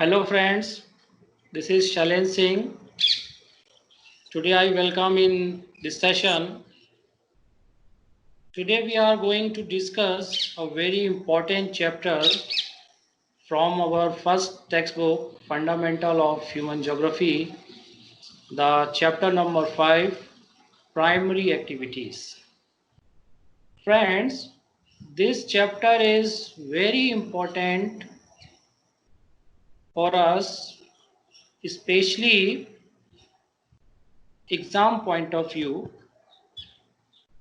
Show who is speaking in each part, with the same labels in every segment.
Speaker 1: Hello friends, this is Shailen Singh. Today I welcome in this session. Today we are going to discuss a very important chapter from our first textbook, Fundamental of Human Geography, the chapter number 5, Primary Activities. Friends, this chapter is very important for us, especially exam point of view.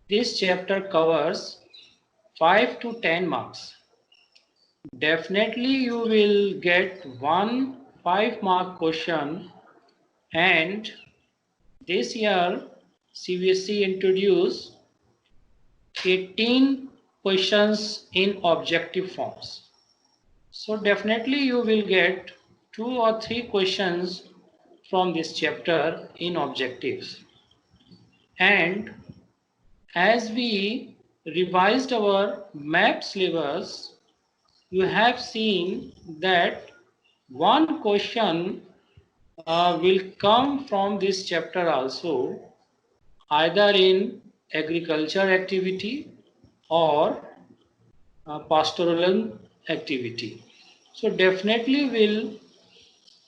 Speaker 1: This chapter covers 5 to 10 marks. Definitely you will get one 5-mark question, and this year CBSE introduced 18 questions in objective forms. So definitely you will get 2 or 3 questions from this chapter in objectives. And as we revised our map syllabus, you have seen that one question will come from this chapter also, either in agriculture activity or pastoral activity. So definitely will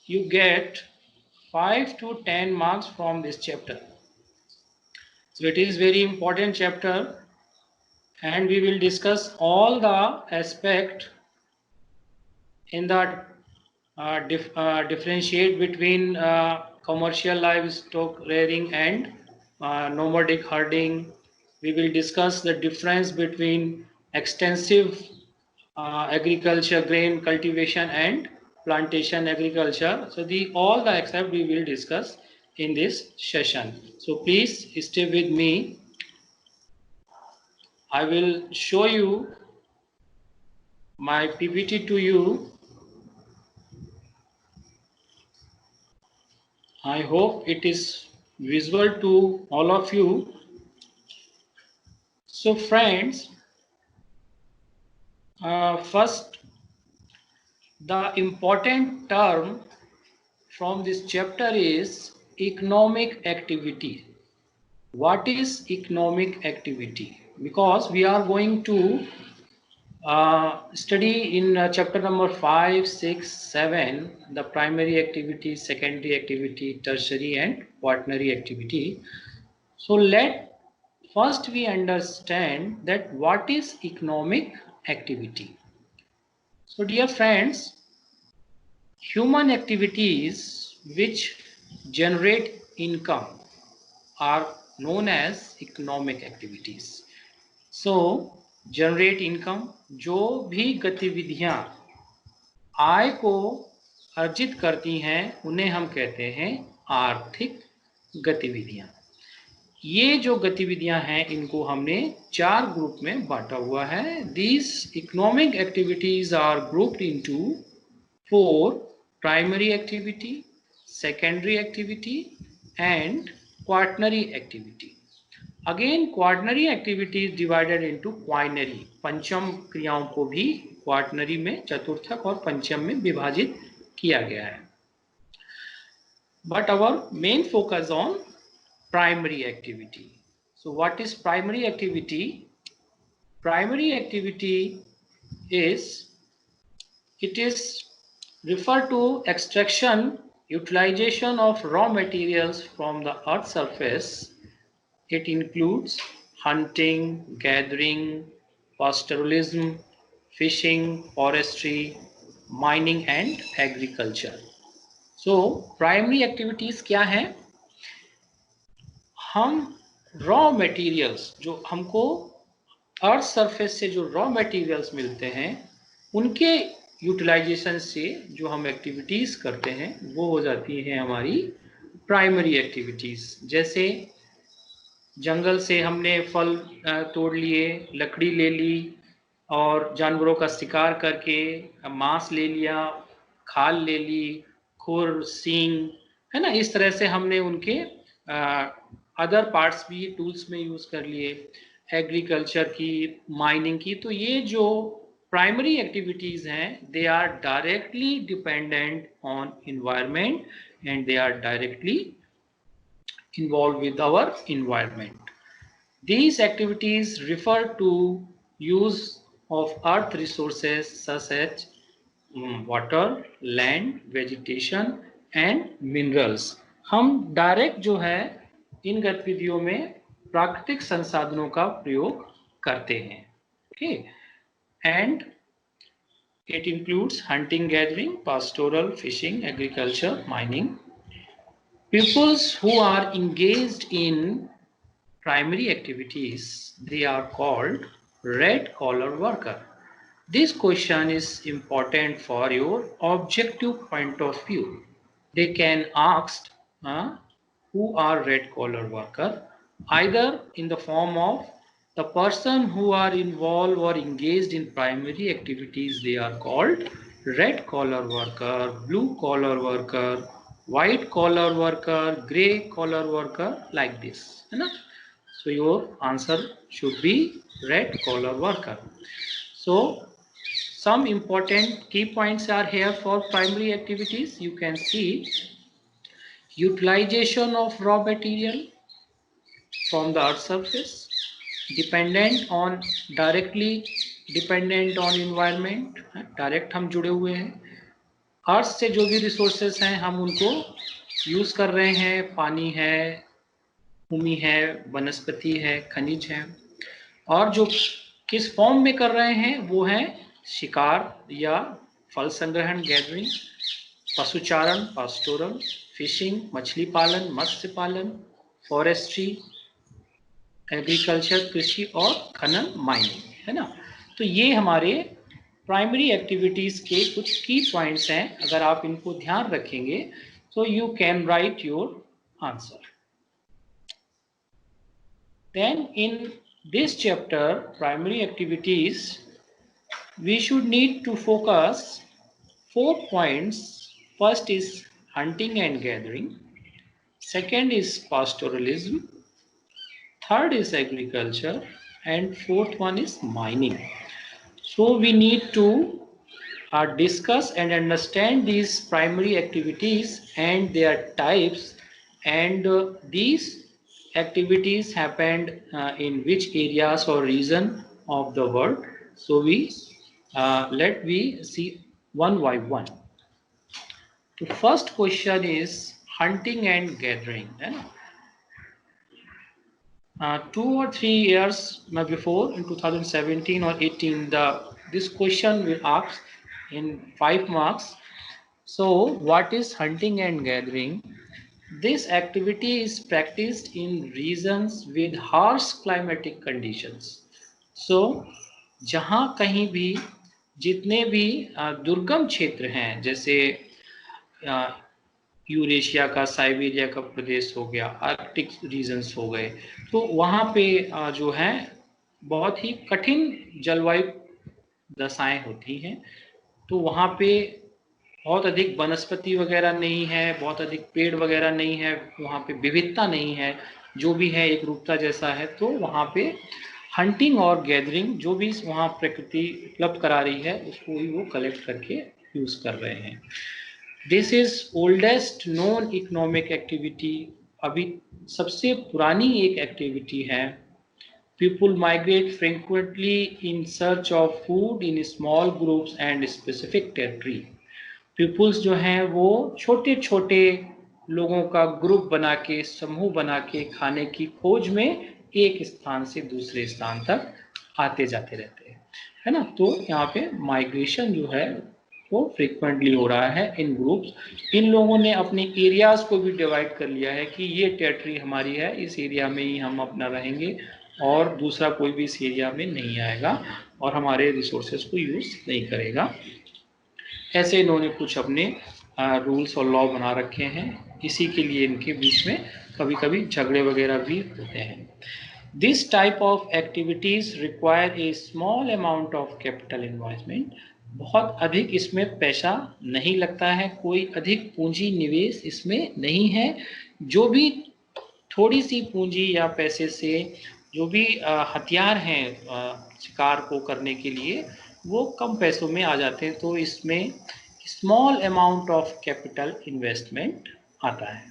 Speaker 1: you get 5 to 10 marks from this chapter. So it is very important chapter, and we will discuss all the aspect in the differentiate between commercial livestock rearing and nomadic herding. We will discuss the difference between extensive agriculture, grain cultivation, and plantation agriculture. So all the aspects we will discuss in this session. So please stay with me. I will show you my PPT to you. I hope it is visual to all of you. So friends, first, the important term from this chapter is economic activity. What is economic activity? Because we are going to study in chapter number 5, 6, 7, the primary activity, secondary activity, tertiary and quaternary activity. So first we understand that what is economic activity. So dear friends, human activities which generate income are known as economic activities. So generate income, जो भी गतिविधियां आय को अर्जित करती हैं उन्हें हम कहते हैं आर्थिक गतिविधियां। ये जो गतिविधियां हैं इनको हमने 4 ग्रुप में बांटा हुआ है। These economic activities are grouped into 4 primary activity, secondary activity and quaternary activity. Again quaternary activity is divided into quinary, पंचम क्रियाओं को भी क्वार्टनरी में, चतुर्थक और पंचम में विभाजित किया गया है। But our main focus on primary activity. So what is primary activity? Primary activity is refer to extraction, utilization of raw materials from the earth's surface. It includes hunting, gathering, pastoralism, fishing, forestry, mining and agriculture. So primary activities क्या हैं? हम raw materials, जो हमको earth surface से जो raw materials मिलते हैं उनके यूटिलाइजेशन से जो हम एक्टिविटीज करते हैं वो हो जाती है हमारी प्राइमरी एक्टिविटीज। जैसे जंगल से हमने फल तोड़ लिए, लकड़ी ले ली और जानवरों का शिकार करके मांस ले लिया, खाल ले ली, खुर, सींग, है ना, इस तरह से हमने उनके अदर पार्ट्स भी टूल्स में यूज कर लिए। एग्रीकल्चर की, माइनिंग की, तो ये जो प्राइमरी एक्टिविटीज हैं, they are directly dependent on environment and they are directly involved with our environment. These activities refer to use of earth resources such as water, land, vegetation and minerals. हम direct जो है इन गतिविधियों में प्राकृतिक संसाधनों का प्रयोग करते हैं. Okay, and it includes hunting, gathering, pastoral, fishing, agriculture, mining. Pupils who are engaged in primary activities, they are called red collar worker. This question is important for your objective point of view. They can ask who are red collar worker, either in the form of the person who are involved or engaged in primary activities, they are called red collar worker, blue collar worker, white collar worker, gray collar worker, like this, है ना? So your answer should be red collar worker. So some important key points are here for primary activities. You can see utilization of raw material from the earth surface, directly dependent on environment, direct हम जुड़े हुए हैं अर्थ से. जो भी resources हैं हम उनको यूज कर रहे हैं, पानी है, भूमि है, वनस्पति है, खनिज है. और जो किस फॉर्म में कर रहे हैं वो है शिकार या फल संग्रहण, गैदरिंग, पशुचारण, पास्टोरल, फिशिंग, मछली पालन, मत्स्य पालन, फॉरेस्ट्री, एग्रीकल्चर, कृषि, और खनन, माइनिंग, है ना. तो ये हमारे प्राइमरी एक्टिविटीज के कुछ की पॉइंट्स हैं. अगर आप इनको ध्यान रखेंगे तो you can write your answer. Then in this chapter primary activities we should need to focus 4 points. First is hunting and gathering, second is pastoralism, third is agriculture, and fourth one is mining. So we need to discuss and understand these primary activities and their types, and these activities happened in which areas or region of the world. So let me see one by one. The first question is hunting and gathering. 2 or 3 years before, in 2017 or 18, this question will ask in 5 marks. So what is hunting and gathering? This activity is practiced in regions with harsh climatic conditions. So जहाँ कहीं भी जितने भी दुर्गम क्षेत्र हैं, जैसे Eurasia का, साइबेरिया का प्रदेश हो गया, आर्कटिक रीजन्स हो गए, तो वहाँ पे जो है बहुत ही कठिन जलवायु दशाएं होती हैं. तो वहाँ पे बहुत अधिक वनस्पति वगैरह नहीं है, बहुत अधिक पेड़ वगैरह नहीं है, वहाँ पे विविधता नहीं है, जो भी है एक रूपता जैसा है. तो वहाँ पे हंटिंग और गैदरिंग जो भी वहाँ प्रकृति उपलब्ध करा रही है उसको ही वो कलेक्ट करके यूज कर रहे हैं. This is oldest known economic activity. अभी सबसे पुरानी एक एक्टिविटी है. People migrate frequently in search of food in small groups and specific territory. Pupils जो हैं वो छोटे छोटे लोगों का ग्रुप बना के, समूह बना के खाने की खोज में एक स्थान से दूसरे स्थान तक आते जाते रहते हैं, है ना. तो यहाँ पे माइग्रेशन जो है वो फ्रीक्वेंटली हो रहा है इन ग्रुप्स. इन लोगों ने अपने एरियाज को भी डिवाइड कर लिया है कि ये टेरिटरी हमारी है, इस एरिया में ही हम अपना रहेंगे और दूसरा कोई भी इस एरिया में नहीं आएगा और हमारे रिसोर्सेज को यूज नहीं करेगा. ऐसे इन्होंने कुछ अपने रूल्स और लॉ बना रखे हैं. इसी के लिए इनके बीच में कभी कभी झगड़े वगैरह भी होते हैं. This type of activities require a small amount of capital investment. बहुत अधिक इसमें पैसा नहीं लगता है, कोई अधिक पूंजी निवेश इसमें नहीं है. जो भी थोड़ी सी पूंजी या पैसे से जो भी हथियार हैं शिकार को करने के लिए वो कम पैसों में आ जाते हैं। तो इसमें small amount of capital investment आता है।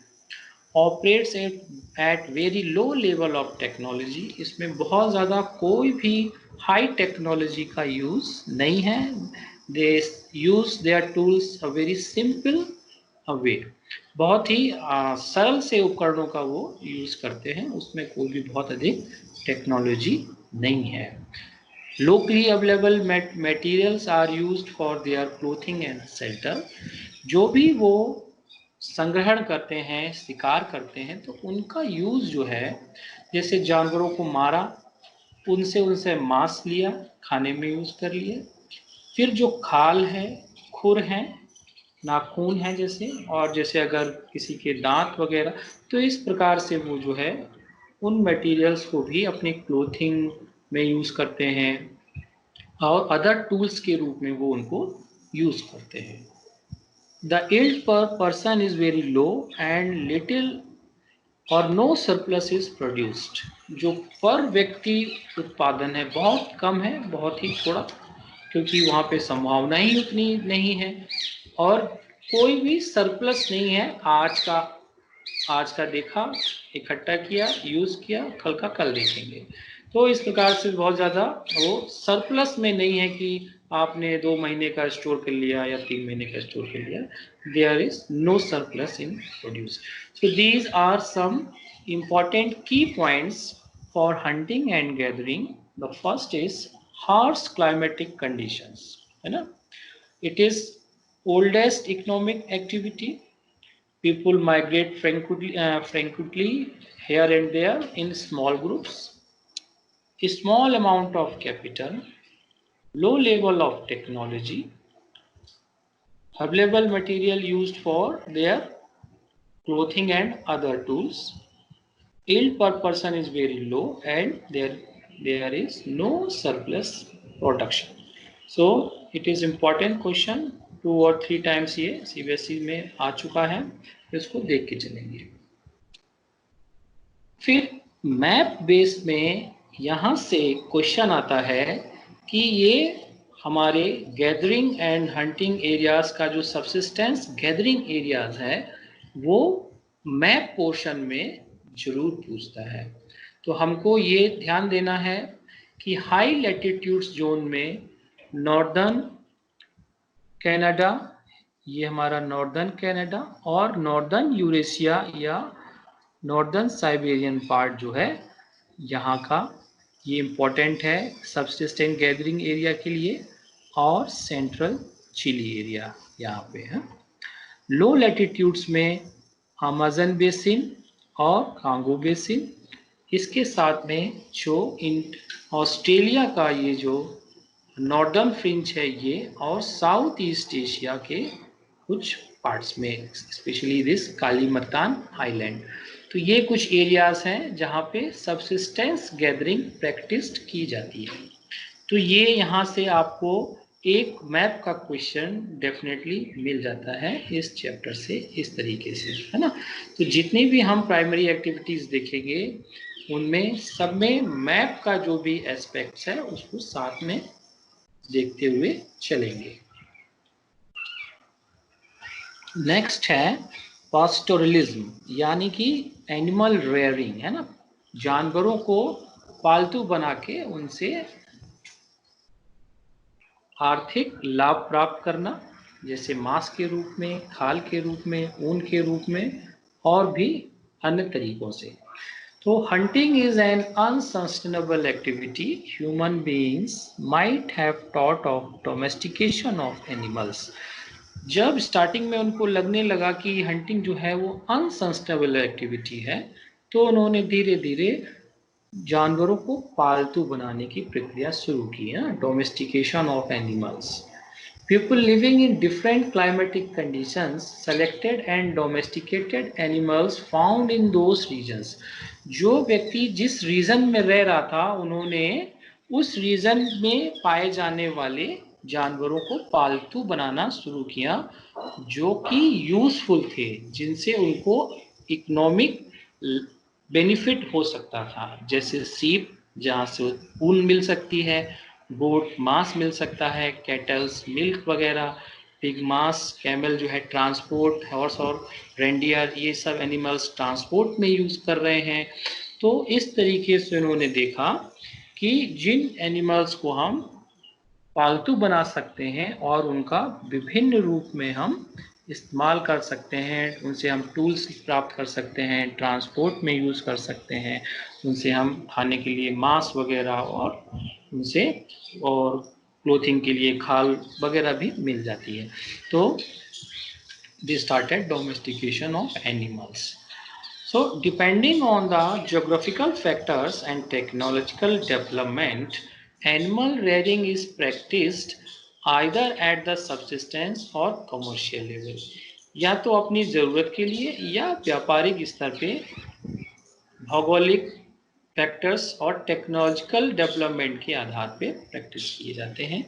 Speaker 1: Operates at very low level of technology, इसमें बहुत ज़्यादा कोई भी हाई टेक्नोलॉजी का यूज़ नहीं है। They use their tools a very simple way, बहुत ही सरल से उपकरणों का वो यूज़ करते हैं, उसमें कोई भी बहुत अधिक टेक्नोलॉजी नहीं है। Locally available materials are used for their clothing and shelter, जो भी वो संग्रहण करते हैं, शिकार करते हैं, तो उनका यूज़ जो है, जैसे जानवरों को मारा, उनसे उनसे मांस लिया, खाने में यूज़ कर लिए। फिर जो खाल है, खुर हैं, नाखून है जैसे, और जैसे अगर किसी के दांत वगैरह, तो इस प्रकार से वो जो है उन मटेरियल्स को भी अपनी क्लोथिंग में यूज़ करते हैं और अदर टूल्स के रूप में वो उनको यूज़ करते हैं। द yield पर person is very low and little और नो सरप्लस इज प्रोड्यूस्ड, जो पर व्यक्ति उत्पादन है बहुत कम है, बहुत ही थोड़ा, क्योंकि वहाँ पे संभावना ही उतनी नहीं है, और कोई भी सरप्लस नहीं है। आज का देखा, इकट्ठा किया, यूज़ किया, कल का कल देखेंगे। तो इस प्रकार से बहुत ज़्यादा वो सरप्लस में नहीं है कि आपने 2 महीने का स्टोर कर लिया या 3 महीने का स्टोर कर लिया। There is no surplus in produce. So these are some important key points for hunting and gathering. The first is harsh climatic conditions, है ना? It is oldest economic activity. People migrate frequently here and there in small groups. A small amount of capital, low level of technology, available material used for their clothing and other tools. Yield per person is very low and there is no surplus production. So it is important question, 2 or 3 times ये CBSE में आ चुका है, इसको देख के चलेंगे। फिर map base में यहाँ से क्वेश्चन आता है कि ये हमारे गैदरिंग एंड हंटिंग एरियाज का जो सबसिस्टेंस गैदरिंग एरियाज है, वो मैप पोर्शन में जरूर पूछता है। तो हमको ये ध्यान देना है कि हाई लैटिट्यूड्स जोन में नॉर्दर्न कनाडा, ये हमारा नॉर्दर्न कनाडा, और नॉर्दर्न यूरेशिया या नॉर्दर्न साइबेरियन पार्ट जो है यहाँ का, ये इम्पोर्टेंट है सबसिस्टेंट गैदरिंग एरिया के लिए, और सेंट्रल चिली एरिया यहाँ पे है। लो लैटिट्यूड्स में अमेज़न बेसिन और कांगो बेसिन, इसके साथ में जो इन ऑस्ट्रेलिया का ये जो नॉर्दर्न फ्रिंज है ये, और साउथ ईस्ट एशिया के कुछ पार्ट्स में, स्पेशली दिस कालीमतान आइलैंड। तो ये कुछ एरियाज हैं जहाँ पे सबसिस्टेंस गैदरिंग प्रैक्टिस की जाती है। तो ये यहाँ से आपको एक मैप का क्वेश्चन डेफिनेटली मिल जाता है इस चैप्टर से, इस तरीके से, है ना? तो जितनी भी हम प्राइमरी एक्टिविटीज़ देखेंगे उनमें सब में मैप का जो भी एस्पेक्ट्स है उसको साथ में देखते हुए चलेंगे। नेक्स्ट है पास्टोरलिज्म, यानी कि एनिमल रेयरिंग, है ना? जानवरों को पालतू बना के उनसे आर्थिक लाभ प्राप्त करना, जैसे मांस के रूप में, खाल के रूप में, ऊन के रूप में, और भी अन्य तरीकों से। तो hunting is an unsustainable activity. Human beings might have thought of domestication of animals. जब स्टार्टिंग में उनको लगने लगा कि हंटिंग जो है वो अनसस्टेनेबल एक्टिविटी है, तो उन्होंने धीरे धीरे जानवरों को पालतू बनाने की प्रक्रिया शुरू की है, domestication of animals. People living in different climatic conditions selected and domesticated animals found in those regions. जो व्यक्ति जिस रीजन में रह रहा था, उन्होंने उस रीजन में पाए जाने वाले जानवरों को पालतू बनाना शुरू किया, जो कि यूजफुल थे, जिनसे उनको इकोनॉमिक बेनिफिट हो सकता था। जैसे सीप, जहाँ से ऊन मिल सकती है, गोट मांस मिल सकता है, कैटल्स मिल्क वगैरह, पिग मांस, कैमल जो है ट्रांसपोर्ट, हॉर्स और रेंडियर ये सब एनिमल्स ट्रांसपोर्ट में यूज कर रहे हैं। तो इस तरीके से उन्होंने देखा कि जिन एनिमल्स को हम पालतू बना सकते हैं और उनका विभिन्न रूप में हम इस्तेमाल कर सकते हैं, उनसे हम टूल्स प्राप्त कर सकते हैं, ट्रांसपोर्ट में यूज़ कर सकते हैं, उनसे हम खाने के लिए मांस वगैरह और उनसे और क्लोथिंग के लिए खाल वगैरह भी मिल जाती है। तो they started domestication of animals. So, depending on the geographical factors and technological development, animal rearing is practiced either at the subsistence or commercial level. या तो अपनी ज़रूरत के लिए या व्यापारिक स्तर पे भौगोलिक फैक्टर्स और टेक्नोलॉजिकल डेवलपमेंट के आधार पे प्रैक्टिस किए जाते हैं।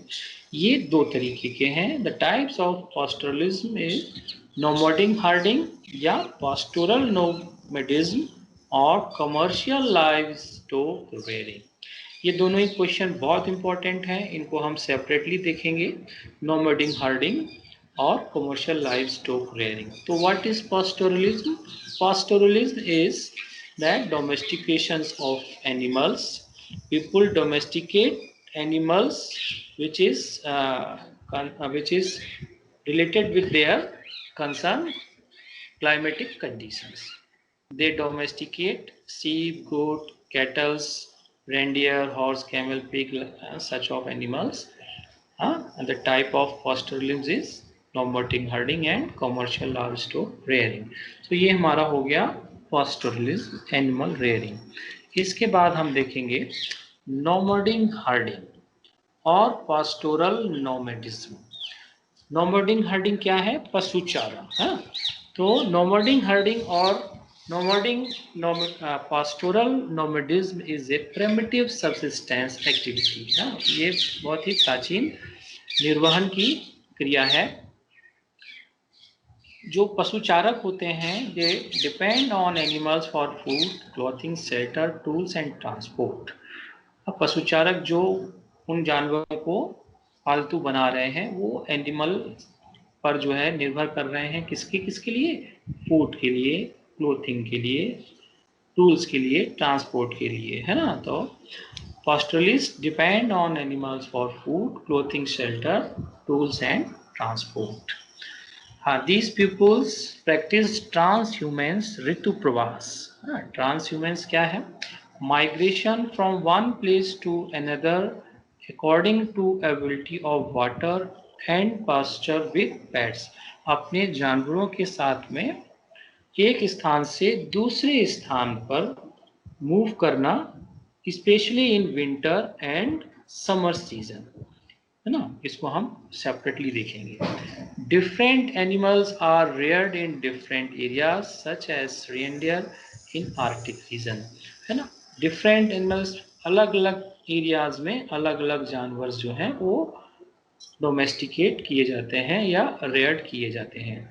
Speaker 1: ये दो तरीके के हैं। The types of pastoralism is nomadic herding या पास्टोरल नोमैडिज्म और कमर्शियल लाइवस्टॉक रेयरिंग। ये दोनों ही क्वेश्चन बहुत इंपॉर्टेंट हैं, इनको हम सेपरेटली देखेंगे, नोमैडिक हर्डिंग और कमर्शियल लाइवस्टॉक रेयरिंग। तो what is pastoralism? Pastoralism is that domestications of animals. People domesticate animals which is related with their concern climatic conditions. They domesticate sheep, goat, cattle, reindeer, horse, camel, pig, such of animals. And the type of pastoralism is nomadic herding and commercial livestock rearing. तो ये हमारा हो गया pastoralism, animal rearing. इसके बाद हम देखेंगे nomadic herding और पास्टोरल नोमैडिज्म। नोमैडिक हर्डिंग क्या है? पशुचारण। हाँ, तो नोमैडिक हर्डिंग और pastoral nomadism is a primitive subsistence activity. ये बहुत ही प्राचीन निर्वहन की क्रिया है। जो पशुचारक होते हैं they depend on animals for food, clothing, shelter, tools and transport. अब पशुचारक जो उन जानवरों को पालतू बना रहे हैं वो एनिमल पर जो है निर्भर कर रहे हैं, किसके लिए? फूड के लिए, क्लोथिंग के लिए, टूल्स के लिए, ट्रांसपोर्ट के लिए, है ना। तो pastoralists depend on animals for food, clothing, shelter, tools and transport. These pupils practice transhumance ritu pravas. Transhumance क्या है? Migration from one place to another according to availability of water and pasture with pets. अपने जानवरों के साथ में एक स्थान से दूसरे स्थान पर मूव करना, specially in winter and summer season, है ना। इसको हम सेपरेटली देखेंगे। Different animals are reared in different areas such as reindeer in Arctic region, है ना। डिफरेंट एनिमल्स अलग अलग एरियाज में अलग अलग जानवर जो हैं वो डोमेस्टिकेट किए जाते हैं या रेयर्ड किए जाते हैं।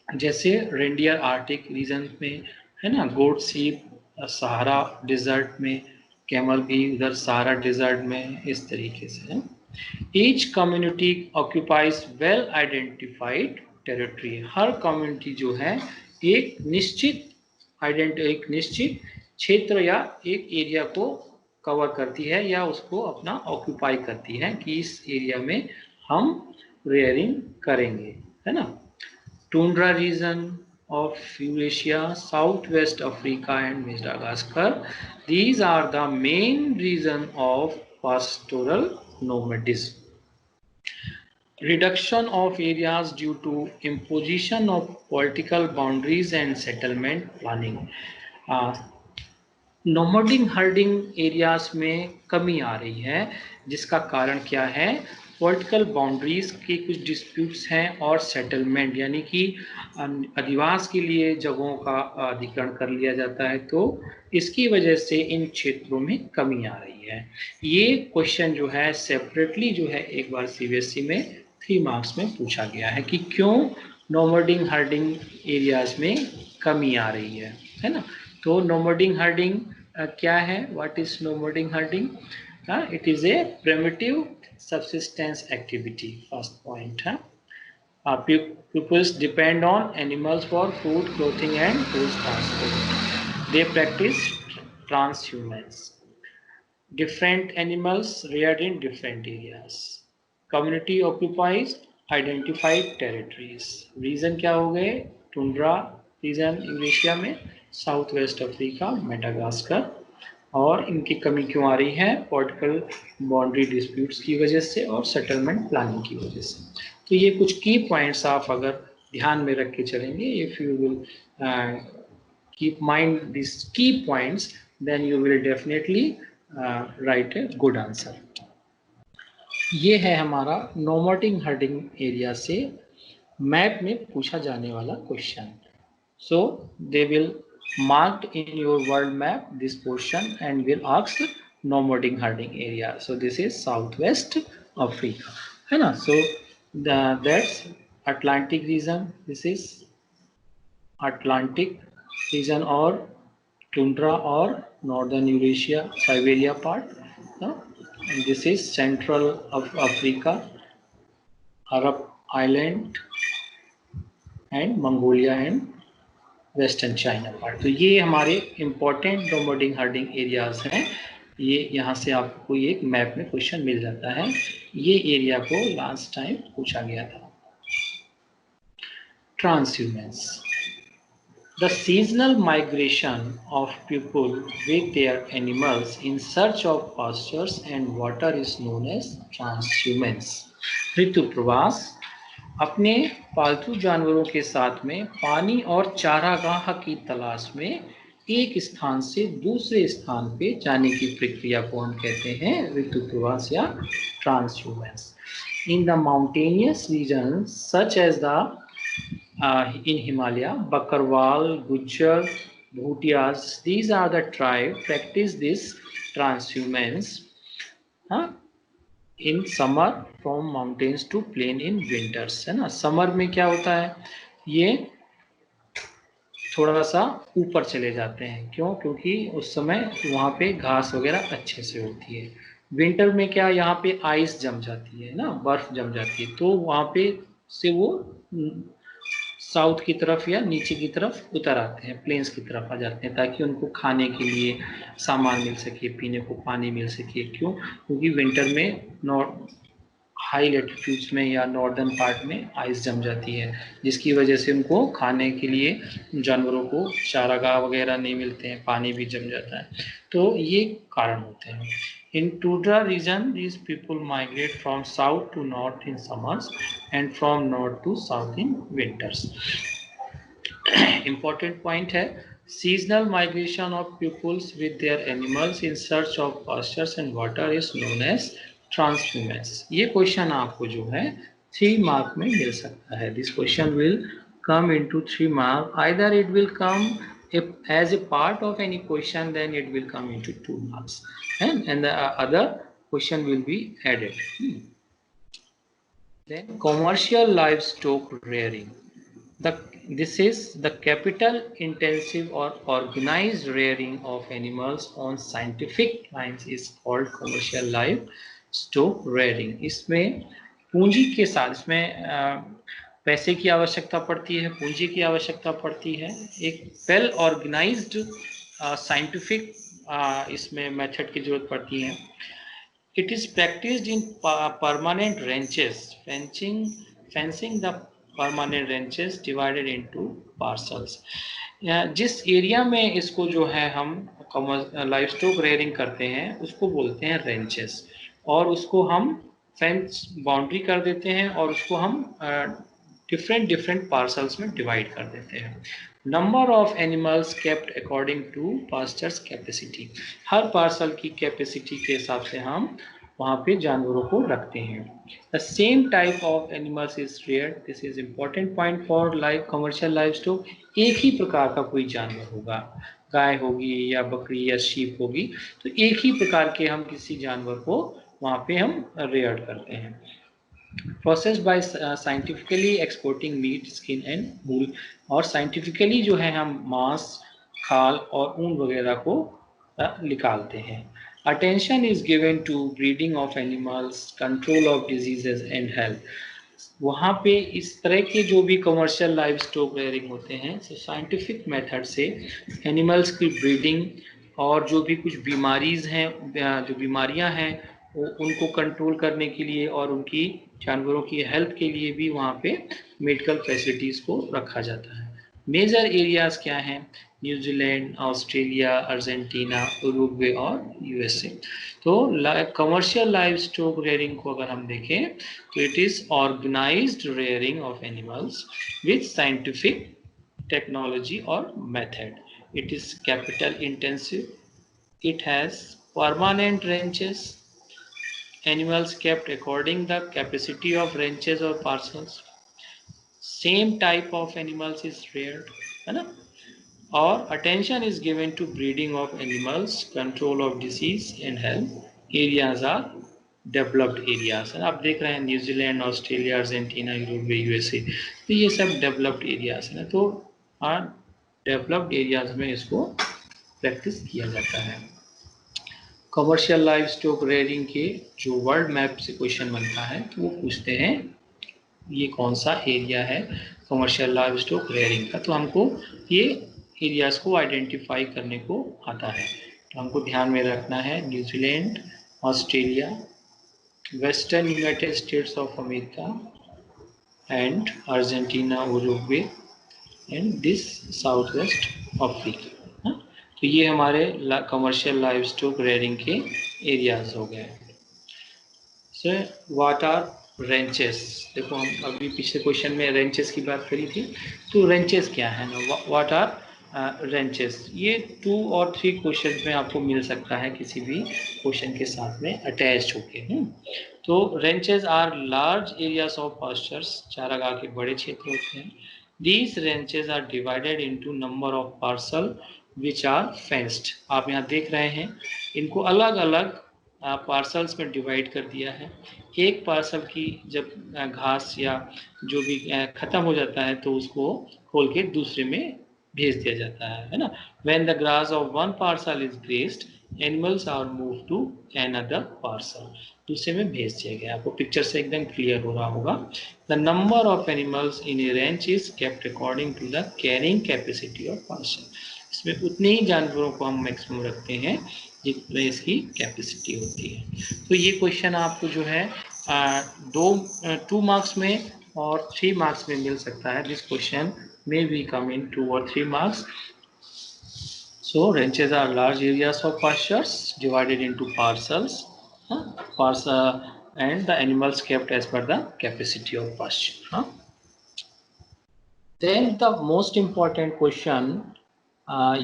Speaker 1: जैसे रेनडियर आर्कटिक रीजन में, है ना, गोट सीप सहारा डिजर्ट में, कैमल भी उधर सहारा डिजर्ट में, इस तरीके से। Each community occupies well identified territory. हर कम्युनिटी जो है एक निश्चित क्षेत्र या एक एरिया को कवर करती है या उसको अपना ऑक्यूपाई करती है कि इस एरिया में हम रेयरिंग करेंगे, है ना। Tundra region of Eurasia, Southwest Africa and Madagascar. These are the main reason of pastoral nomadism. Reduction of areas due to imposition of political boundaries and settlement planning. Nomadic herding areas में कमी आ रही है, जिसका कारण क्या है? Political boundaries के कुछ डिस्प्यूट्स हैं और सेटलमेंट यानी कि अधिवास के लिए जगहों का अधिग्रहण कर लिया जाता है, तो इसकी वजह से इन क्षेत्रों में कमी आ रही है। ये क्वेश्चन जो है सेपरेटली जो है एक बार सीबीएसई में 3 मार्क्स में पूछा गया है कि क्यों नोमैडिक हर्डिंग एरियाज में कमी आ रही है ना। तो नोमैडिक हर्डिंग क्या है? What is nomadic herding? It is a primitive subsistence activity. First point. Pupils depend on animals for food, clothing, and goods transport. They practice transhumance. Different animals reared in different areas. Community occupies identified territories. Region क्या हो गए? Tundra region Eurasia में, south west Africa, Madagascar. और इनकी कमी क्यों आ रही है? पॉलिटिकल बाउंड्री डिस्प्यूट्स की वजह से और सेटलमेंट प्लानिंग की वजह से। तो ये कुछ की पॉइंट्स आप अगर ध्यान में रख के चलेंगे, if you will keep mind these key points, then you will definitely write a good answer. ये है हमारा नोमैटिक हर्डिंग एरिया से मैप में पूछा जाने वाला question. So they will marked in your world map this portion and will ask nomadic herding area. So this is southwest Africa, है ना? So that's Atlantic region. This is Atlantic region or tundra or northern Eurasia, Siberia part. And this is central of Africa, Arab island and Mongolia and western China part. तो ये हमारे important nomadic herding areas हैं. ये यहाँ से आपको एक map में क्वेश्चन मिल जाता है. ये एरिया को लास्ट टाइम पूछा गया था. ट्रांसह्यूमेंस. The seasonal migration of people with their animals in search of pastures and water is known as transhumance. ऋतु प्रवास. अपने पालतू जानवरों के साथ में पानी और चारागाह की तलाश में एक स्थान से दूसरे स्थान पे जाने की प्रक्रिया को हम कहते हैं ऋतु प्रवास या transhumance. In the mountainous region such as the in Himalaya, Bakarwal, Gujjar, Bhutias, these are the tribe practice this transhumance in summer from mountains to plain in winters, है ना. समर में क्या होता है? ये थोड़ा सा ऊपर चले जाते हैं. क्यों? क्योंकि उस समय वहाँ पे घास वगैरह अच्छे से होती है. विंटर में क्या, यहाँ पे आइस जम जाती है ना, बर्फ जम जाती है. तो वहाँ पे से वो साउथ की तरफ या नीचे की तरफ उतर आते हैं, प्लेन्स की तरफ आ जाते हैं, ताकि उनको खाने के लिए सामान मिल सके, पीने को पानी मिल सके. क्यों? क्योंकि विंटर में हाई लेटिट्यूड्स में या नॉर्दर्न पार्ट में आइस जम जाती है, जिसकी वजह से उनको खाने के लिए जानवरों को चारागाह वगैरह नहीं मिलते हैं, पानी भी जम जाता है. तो ये कारण होते हैं. In tundra region, these people migrate from south to north in summers and from north to south in winters. Important point है, seasonal migration of pupils with their animals in search of pastures and water is known as transhumance. ये question आपको जो है 3 mark में मिल सकता है. This question will come into 3 mark. Either it will come as a part of any question, then it will come into 2 marks, and the other question will be added. Then commercial livestock rearing. This is the capital intensive or organized rearing of animals on scientific lines is called commercial livestock rearing. इसमें पूंजी के साथ, इसमें पैसे की आवश्यकता पड़ती है, पूंजी की आवश्यकता पड़ती है. एक वेल ऑर्गेनाइज्ड साइंटिफिक इसमें मेथड की जरूरत पड़ती है. It is practiced in permanent ranches, fencing the permanent ranches divided into parcels. जिस एरिया में इसको जो है हम लाइवस्टॉक रेयरिंग करते हैं उसको बोलते हैं रेंचेस, और उसको हम फेंस बाउंड्री कर देते हैं और उसको हम डिफरेंट पार्सल्स में डिवाइड कर देते हैं. Number of animals kept according to pastures capacity. हर पार्सल की कैपेसिटी के हिसाब से हम वहाँ पे जानवरों को रखते हैं. The same type of animals is reared. This is important point for commercial livestock. एक ही प्रकार का कोई जानवर होगा, गाय होगी या बकरी या शीप होगी, तो एक ही प्रकार के हम किसी जानवर को वहाँ पे हम रेयर करते हैं. Process by scientifically exporting meat, skin and wool. और साइंटिफिकली जो है हम मांस, खाल और ऊन वगैरह को निकालते हैं. Attention is given to breeding of animals, control of diseases and health. वहाँ पे इस तरह के जो भी कमर्शियल लाइव स्टॉक रेयरिंग होते हैं, साइंटिफिक मेथड से एनिमल्स की ब्रीडिंग और जो भी कुछ बीमारीज हैं, जो बीमारियां हैं, उनको कंट्रोल करने के लिए और उनकी जानवरों की हेल्थ के लिए भी वहाँ पे मेडिकल फैसिलिटीज़ को रखा जाता है। मेजर एरियाज क्या हैं? न्यूजीलैंड, ऑस्ट्रेलिया, अर्जेंटीना, उरुग्वे और यूएसए। तो कमर्शियल लाइव स्टॉक रेयरिंग को अगर हम देखें तो it is organised rearing of animals with scientific technology or method. It is capital intensive. It has permanent ranches. Animals kept according the capacity of ranches or parcels. Same type of animals is reared, है ना? और attention is given to breeding of animals, control of disease and health. Areas are developed areas है। आप देख रहे हैं New Zealand, Australia, Argentina, Europe, USA, तो ये सब डेवलप्ड एरियाज है ना। तो डेवलप्ड एरियाज में इसको प्रैक्टिस किया जाता है। कमर्शियल लाइव स्टॉक रेयरिंग के जो वर्ल्ड मैप से क्वेश्चन बनता है तो वो पूछते हैं ये कौन सा एरिया है कमर्शियल लाइव स्टॉक रेयरिंग का, तो हमको ये एरियाज को आइडेंटिफाई करने को आता है। तो हमको ध्यान में रखना है New Zealand, Australia, Western United States of America and Argentina, Uruguay and this Southwest Africa। तो ये हमारे कमर्शियल लाइव स्टॉक रेयरिंग के एरियाज हो गए। Sir what are ranches? देखो हम अभी पिछले क्वेश्चन में रेंचेस की बात करी थी, तो रेंचेस क्या है ना, व्हाट आर रेंचेस? ये 2 और 3 क्वेश्चन में आपको मिल सकता है किसी भी क्वेश्चन के साथ में अटैच होके। तो ranches are large areas of pastures, चारागाह के बड़े क्षेत्र होते हैं। These ranches are divided into number of parcel which are fenced. आप यहाँ देख रहे हैं इनको अलग अलग पार्सल्स में डिवाइड कर दिया है। एक पार्सल की जब घास या जो भी खत्म हो जाता है तो उसको खोल के दूसरे में भेज दिया जाता है ना। When the grass of one parcel is grazed, animals are moved to another parcel. दूसरे में भेज दिया गया। आपको पिक्चर से एकदम क्लियर हो रहा होगा। The number of animals in a ranch is kept according to the carrying capacity of parcel. इसमें उतने ही जानवरों को हम मैक्सिमम रखते हैं जितने इसकी कैपेसिटी होती है। तो ये क्वेश्चन आपको जो है 2 मार्क्स में और 3 मार्क्स में मिल सकता है। This question may be come in 2 or 3 marks. So ranches are large areas of pastures divided into parcels, and the animals kept as per the capacity of pasture. Then the most important question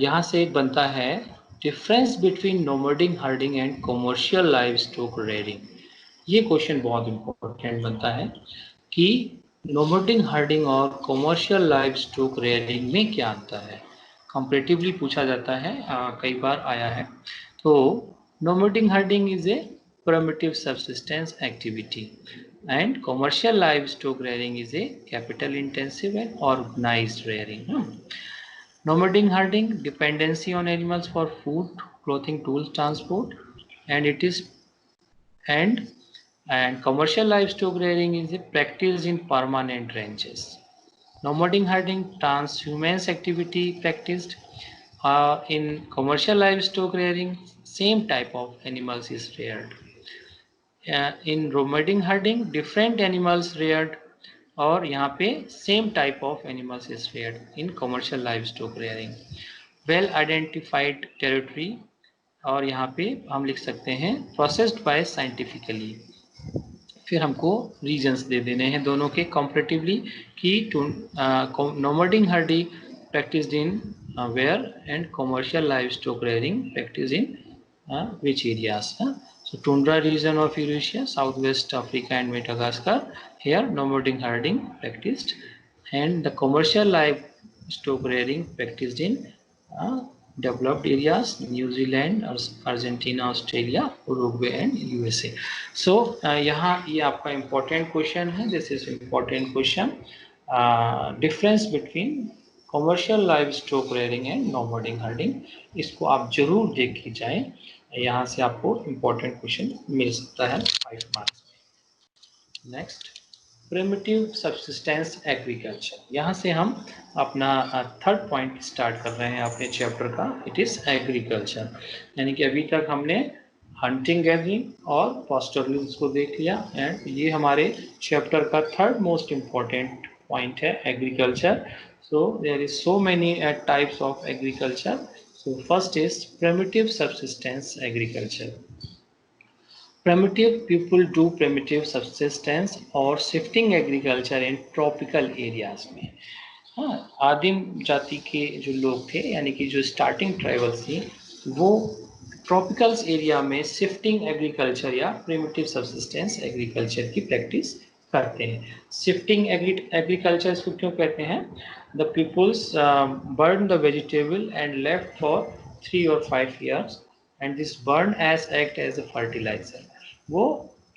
Speaker 1: यहाँ से बनता है difference between nomadic herding and commercial live stock rearing. ये question बहुत important बनता है कि nomadic herding और कमर्शियल लाइव स्टॉक रेयरिंग में क्या अंतर है। कंपैरेटिवली पूछा जाता है, कई बार आया है। तो nomadic herding is a primitive subsistence activity and commercial livestock rearing is a capital intensive and organized rearing. Nomadic herding, dependency on animals for food, clothing, tools, transport, and it is and commercial livestock rearing is practiced in permanent ranches. Nomadic herding, transhumance activity practiced in commercial livestock rearing, same type of animals is reared. In nomadic herding, different animals reared और यहाँ पे same type of animals is reared in commercial live stock rearing. Well identified territory, और यहाँ पे हम लिख सकते हैं प्रोसेस्ड बाय साइंटिफिकली। फिर हमको रीजन्स दे देने हैं दोनों के कंपैरेटिवली कि nomadic herding practised in where and commercial live stock rearing practice in which areas. So tundra region of Eurasia, Southwest Africa and Madagascar, here nomadic herding practiced, and the commercial livestock rearing practiced in developed areas, New Zealand, Argentina, Australia, Uruguay and USA. So यहाँ ये आपका important question है, this is important question, difference between commercial live stock rearing and nomadic herding, इसको आप जरूर देख के जाएं, यहाँ से आपको इम्पोर्टेंट क्वेश्चन मिल सकता है 5 मार्क्स में। नेक्स्ट, प्रिमिटिव सब्सिस्टेंस एग्रीकल्चर, यहाँ से हम अपना थर्ड पॉइंट स्टार्ट कर रहे हैं अपने चैप्टर का, इट इज़ एग्रीकल्चर। यानी कि अभी तक हमने हंटिंग गैदरिंग और पास्टोरलिज्म को देख लिया, एंड ये हमारे चैप्टर का थर्ड मोस्ट इम्पॉर्टेंट पॉइंट है agriculture. So there is so many types of agriculture. So first is primitive subsistence agriculture. Primitive people do primitive subsistence और shifting agriculture in tropical areas में। हाँ, आदिम जाति के जो लोग थे, यानी कि जो स्टार्टिंग ट्राइबल्स थी, वो ट्रॉपिकल्स एरिया में शिफ्टिंग एग्रीकल्चर या प्रिमिटिव सब्सिस्टेंस एग्रीकल्चर की प्रैक्टिस करते हैं। शिफ्टिंग एग्रीकल्चर इसको क्यों कहते हैं? The peoples burn the vegetable and left for 3 or 5 years and this burn as act as a fertiliser. वो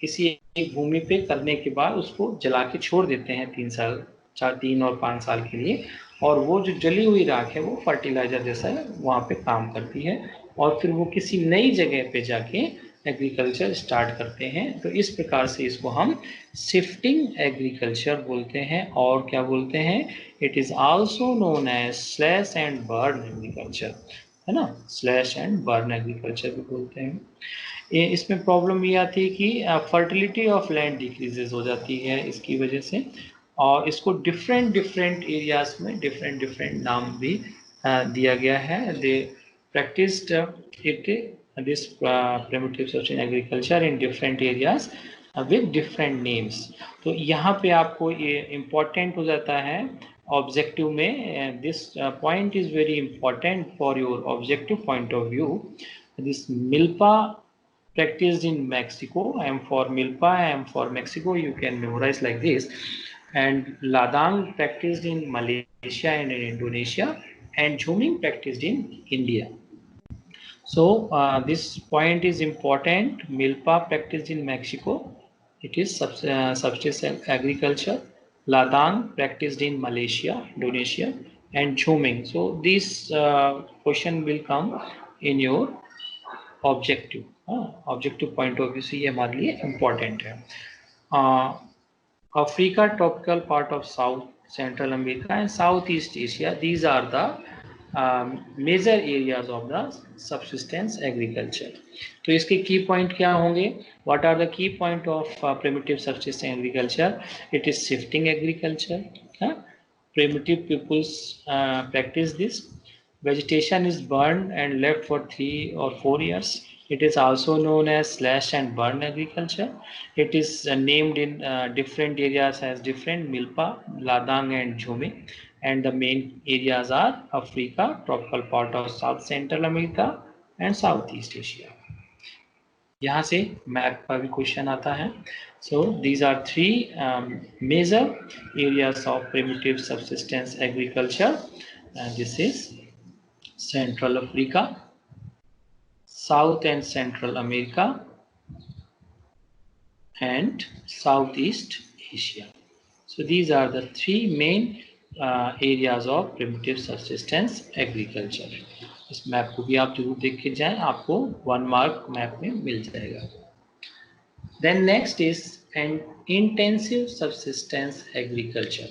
Speaker 1: किसी एक भूमि पे करने के बाद उसको जला के छोड़ देते हैं 3 और 5 साल के लिए, और वो जो जली हुई राख है वो फर्टिलाइजर जैसा वहाँ पे काम करती है, और फिर वो किसी नई जगह पे जाके एग्रीकल्चर स्टार्ट करते हैं। तो इस प्रकार से इसको हम शिफ्टिंग एग्रीकल्चर बोलते हैं। और क्या बोलते हैं? It is also known as slash and burn agriculture, है ना, स्लैश एंड बर्न एग्रीकल्चर भी बोलते हैं। इसमें प्रॉब्लम ये आती है कि फर्टिलिटी ऑफ लैंड डिक्रीजेज हो जाती है इसकी वजह से, और इसको डिफरेंट डिफरेंट एरियाज में डिफरेंट डिफरेंट नाम भी दिया गया है। They practised it this primitive subsistence agriculture in different areas with different names. तो यहाँ पे आपको ये इम्पोर्टेंट हो जाता है ऑब्जेक्टिव में, this point is very important for your objective point of view. This milpa practiced in Mexico. I am for Milpa, I am for Mexico, you can memorize like this. And Ladang practiced in Malaysia and in Indonesia, and Jhuming practiced in India. So this point is important. Milpa practiced in Mexico, it is subsistence agriculture. Ladang practiced in Malaysia, Indonesia, and Jhuming. So this question will come in your objective, objective point of view से ये हमारे लिए important है। Africa, tropical part of south central America and south east Asia, these are the major areas of the subsistence agriculture. तो इसके key point क्या होंगे? What are the key point of primitive subsistence agriculture? It is shifting agriculture, primitive peoples practice this. Vegetation is burned and left for 3 or 4 years. It is also known as slash and burn agriculture. It is named in different areas as different Milpa, Ladang and Jhuming. And the main areas are Africa, tropical part of South Central America and Southeast Asia. यहाँ से map का भी question आता है। So these are 3 major areas of primitive subsistence agriculture, this is central Africa, south and central America and south east Asia. So these are the 3 main areas of primitive subsistence agriculture. इस map को भी आप जरूर देख के जाएं, आपको 1 mark map में मिल जाएगा। Then next is an intensive subsistence agriculture.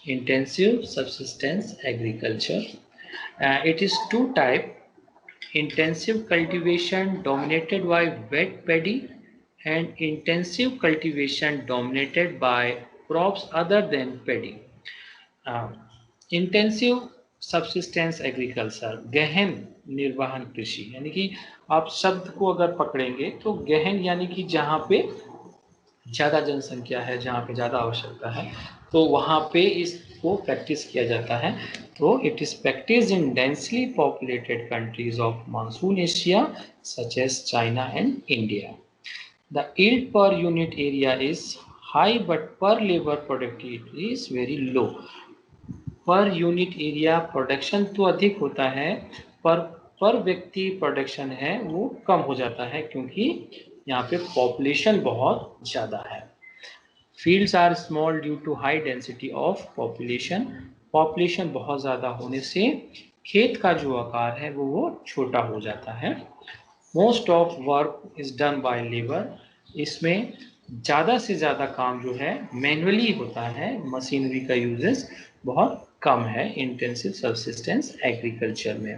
Speaker 1: Intensive subsistence agriculture. It is 2 types. Intensive cultivation dominated by wet paddy and intensive cultivation dominated by crops other than paddy. Intensive subsistence agriculture, गहन निर्वहन कृषि, यानी कि आप शब्द को अगर पकड़ेंगे तो गहन यानी कि जहाँ पे ज़्यादा जनसंख्या है, जहाँ पे ज़्यादा आवश्यकता है, तो वहाँ पे इसको प्रैक्टिस किया जाता है। तो it is practice in densely populated countries of monsoon Asia such as China and India. The yield per unit area is high but per labor productivity is very low. Per unit area production तो अधिक होता है, पर व्यक्ति production है वो कम हो जाता है, क्योंकि यहाँ पे पॉपुलेशन बहुत ज़्यादा है। Fields are small due to high density of population. Population बहुत ज़्यादा होने से खेत का जो आकार है वो छोटा हो जाता है। Most of work is done by labour, इसमें ज़्यादा से ज़्यादा काम जो है मैनुअली होता है, मशीनरी का यूजेस बहुत कम है इंटेंसिव सबसिस्टेंस एग्रीकल्चर में।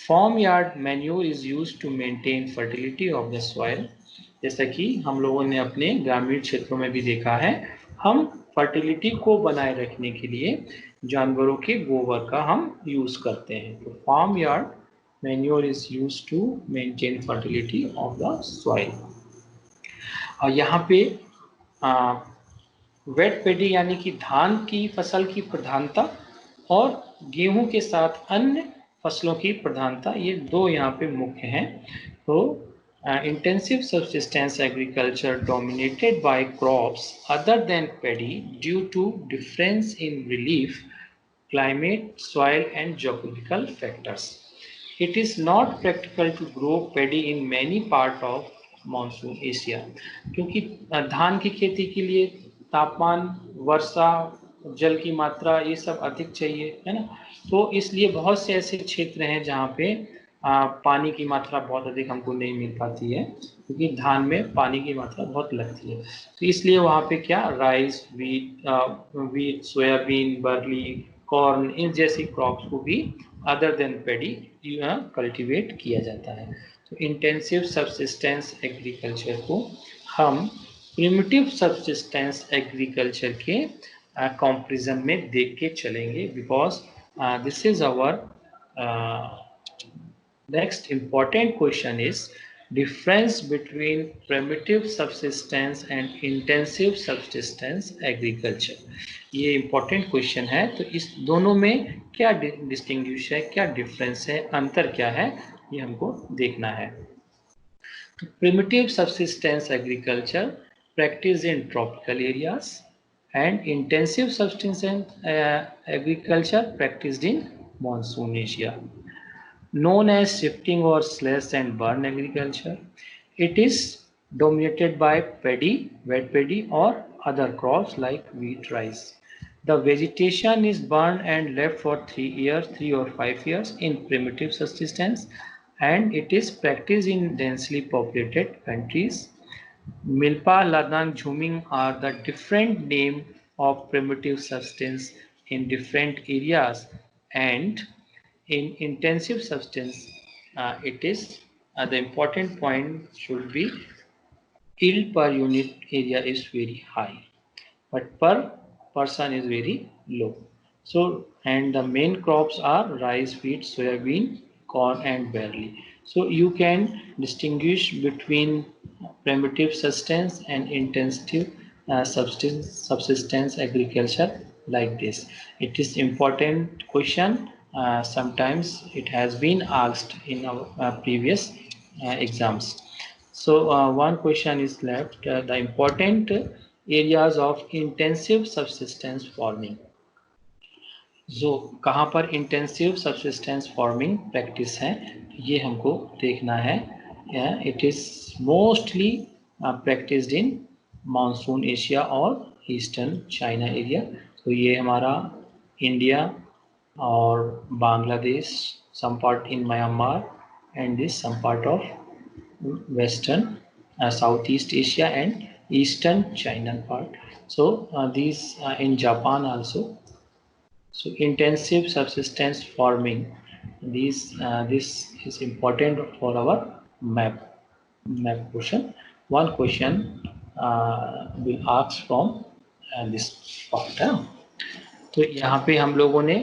Speaker 1: Farm yard manure is use to maintain fertility of the soil, जैसा कि हम लोगों ने अपने ग्रामीण क्षेत्रों में भी देखा है, हम फर्टिलिटी को बनाए रखने के लिए जानवरों के गोबर का हम यूज करते हैं। तो farm yard manure is use to maintain fertility of the soil. और यहाँ पे वेट पेडी यानी कि धान की फसल की प्रधानता और गेहूं के साथ अन्य फसलों की प्रधानता, ये दो यहाँ पे मुख्य हैं। तो intensive subsistence agriculture dominated by crops other than paddy due to difference in relief, climate, soil and geographical factors. It is not practical to grow paddy in many parts of monsoon Asia, क्योंकि धान की खेती के लिए तापमान, वर्षा, जल की मात्रा ये सब अधिक चाहिए, है ना। तो इसलिए बहुत से ऐसे क्षेत्र हैं जहाँ पे पानी की मात्रा बहुत अधिक हमको नहीं मिल पाती है, क्योंकि धान में पानी की मात्रा बहुत लगती है। तो इसलिए वहाँ पे क्या rice, wheat, soybean, barley, corn, इन जैसी क्रॉप्स को भी अदर देन पेडी कल्टीवेट किया जाता है। तो इंटेंसिव सबसिस्टेंस एग्रीकल्चर को हम प्रिमिटिव सबसिस्टेंस एग्रीकल्चर के कंपैरिजन में देख के चलेंगे, because this is our next important question is difference between primitive subsistence and intensive subsistence agriculture। ये important question है, तो इस दोनों में क्या डिस्टिंग्विश है, क्या डिफरेंस है, अंतर क्या है, ये हमको देखना है। तो primitive subsistence agriculture practiced in tropical areas and intensive subsistence agriculture practiced in monsoon Asia, known as shifting or slash and burn agriculture. It is dominated by paddy, wet paddy or other crops like wheat, rice. The vegetation is burned and left for 3 or 5 years in primitive subsistence, and it is practiced in densely populated countries. Milpa, Ladang, Jhuming are the different name of primitive subsistence in different areas, and in intensive substance it is the important point should be yield per unit area is very high, but per person is very low. So, and the main crops are rice, wheat, soybean, corn and barley. So you can distinguish between primitive subsistence and intensive subsistence agriculture like this. It is important question. Sometimes it has been asked in our previous exams. So one question is left, the important areas of intensive subsistence farming. जो कहाँ पर intensive subsistence farming practice है, ये हमको देखना है। It is mostly practised in monsoon Asia और eastern China area. तो ये हमारा इंडिया और Bangladesh, some part in Myanmar and this some part of western Southeast Asia and eastern China part. So these in Japan also. So intensive subsistence farming, this is important for our map question. One question will ask from this part. तो यहाँ पे हम लोगों ने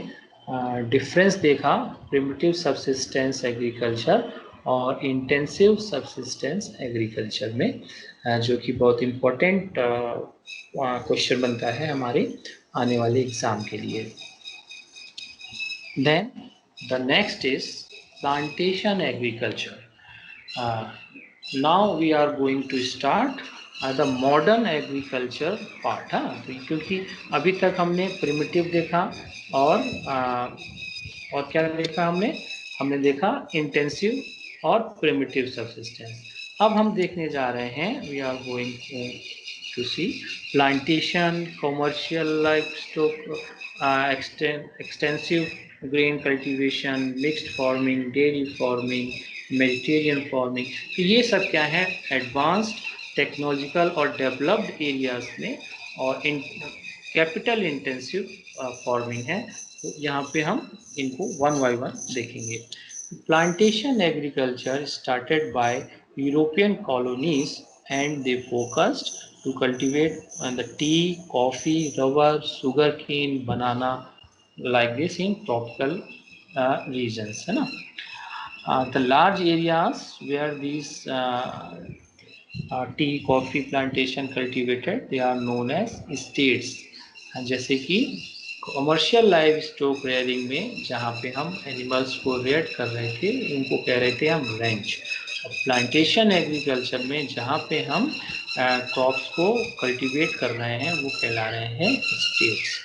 Speaker 1: difference देखा primitive subsistence agriculture और intensive subsistence agriculture में, जो कि बहुत इम्पोर्टेंट क्वेश्चन बनता है हमारे आने वाले एग्जाम के लिए। Then the next is plantation agriculture. Now we are going to start the modern agriculture part. क्योंकि अभी तक हमने प्रिमिटिव देखा और क्या देखा हमने देखा इंटेंसिव और प्रिमिटिव सबसिस्टेंस। अब हम देखने जा रहे हैं, we are going to see plantation, commercial livestock, extensive grain cultivation, mixed farming, dairy farming, Mediterranean farming. तो ये सब क्या है, एडवांस्ड टेक्नोलॉजिकल और डेवलप्ड एरियाज में और इन कैपिटल इंटेंसिव फार्मिंग है। तो यहाँ पे हम इनको वन बाय वन देखेंगे। Plantation agriculture started by European colonies and they focused to cultivate the tea, coffee, rubber, sugarcane, banana like this in tropical regions, है ना। The large areas where these tea, coffee plantation cultivated, they are known as estates। जैसे कि commercial live stock rearing में जहाँ पे हम animals को rare कर रहे थे उनको कह रहे थे हम रेंच। और प्लांटेशन एग्रीकल्चर में जहाँ पे हम क्रॉप्स को कल्टीवेट कर रहे हैं वो कहला रहे हैं स्टेट्स।